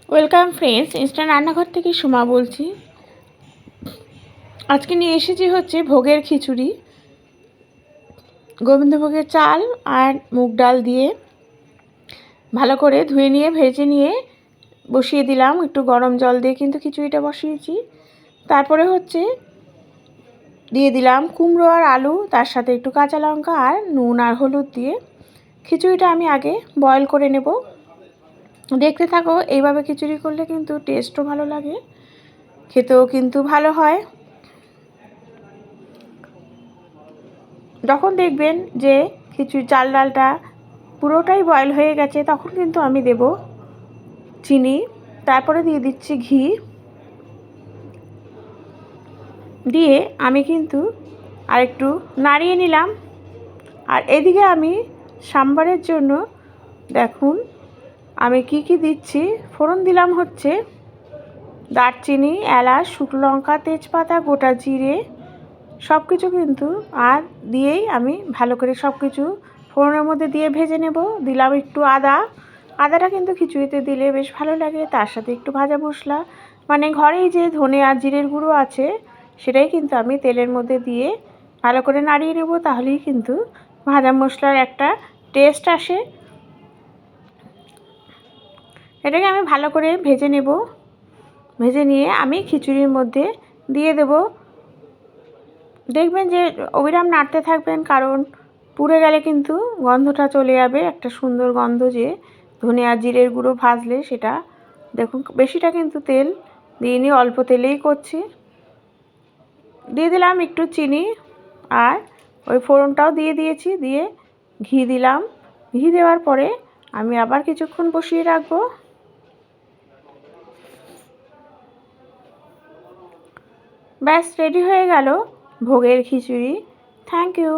Welcome friends, instant রান্নাঘর থেকে সুমা বলছি। আজকে নিয়ে এসেছি হচ্ছে ভোগের খিচুড়ি। গোবিন্দভোগের চাল আর মুগ ডাল দিয়ে ভালো করে ধুয়ে নিয়ে ভেজে নিয়ে বসিয়ে দিলাম একটু গরম জল দিয়ে, কিন্তু খিচুড়িটা বসিয়েছি। তারপরে হচ্ছে দিয়ে দিলাম কুমড়ো আর আলু, তার সাথে একটু কাঁচা লঙ্কা আর নুন আর হলুদ দিয়ে খিচুড়িটা আমি আগে বয়েল করে নেব। দেখতে থাকো, এইভাবে খিচুড়ি করলে কিন্তু টেস্টও ভালো লাগে, খেতেও কিন্তু ভালো হয়। যখন দেখবেন যে খিচুড়ি চাল ডালটা পুরোটাই বয়েল হয়ে গেছে, তখন কিন্তু আমি দেব চিনি, তারপরে দিয়ে দিচ্ছি ঘি, দিয়ে আমি কিন্তু আরেকটু নাড়িয়ে নিলাম। আর এদিকে আমি সাম্বারের জন্য দেখুন আমি কি দিচ্ছি। ফোড়ন দিলাম হচ্ছে দারচিনি, এলাচ, শুকনো লঙ্কা, তেজপাতা, গোটা জিরে, সব কিছু কিন্তু আর দিয়েই আমি ভালো করে সব কিছু ফোড়নের মধ্যে দিয়ে ভেজে নেব। দিলাম একটু আদাটা কিন্তু খিচুড়িতে দিলে বেশ ভালো লাগে। তার সাথে একটু ভাজা মশলা, মানে ঘরেই যে ধনে আর জিরের গুঁড়ো আছে সেটাই কিন্তু আমি তেলের মধ্যে দিয়ে ভালো করে নাড়িয়ে নেব, তাহলেই কিন্তু ভাজা মশলার একটা টেস্ট আসে। এটাকে আমি ভালো করে ভেজে নেব। ভেজে নিয়ে আমি খিচুড়ির মধ্যে দিয়ে দেব। দেখবেন যে অবিরাম নাড়তে থাকবেন, কারণ পুড়ে গেলে কিন্তু গন্ধটা চলে যাবে। একটা সুন্দর গন্ধ, যে ধনে আর জিরের গুঁড়ো ভাজলে সেটা। দেখুন বেশিটা কিন্তু তেল দিইনি, অল্প তেলেই করছি। দিয়ে দিলাম একটু চিনি, আর ওই ফোড়নটাও দিয়ে দিয়েছি। দিয়ে ঘি দিলাম। ঘি দেওয়ার পরে আমি আবার কিছুক্ষণ বসিয়ে রাখবো। ব্যাস রেডি হয়ে গেল ভোগের খিচুড়ি। Thank you.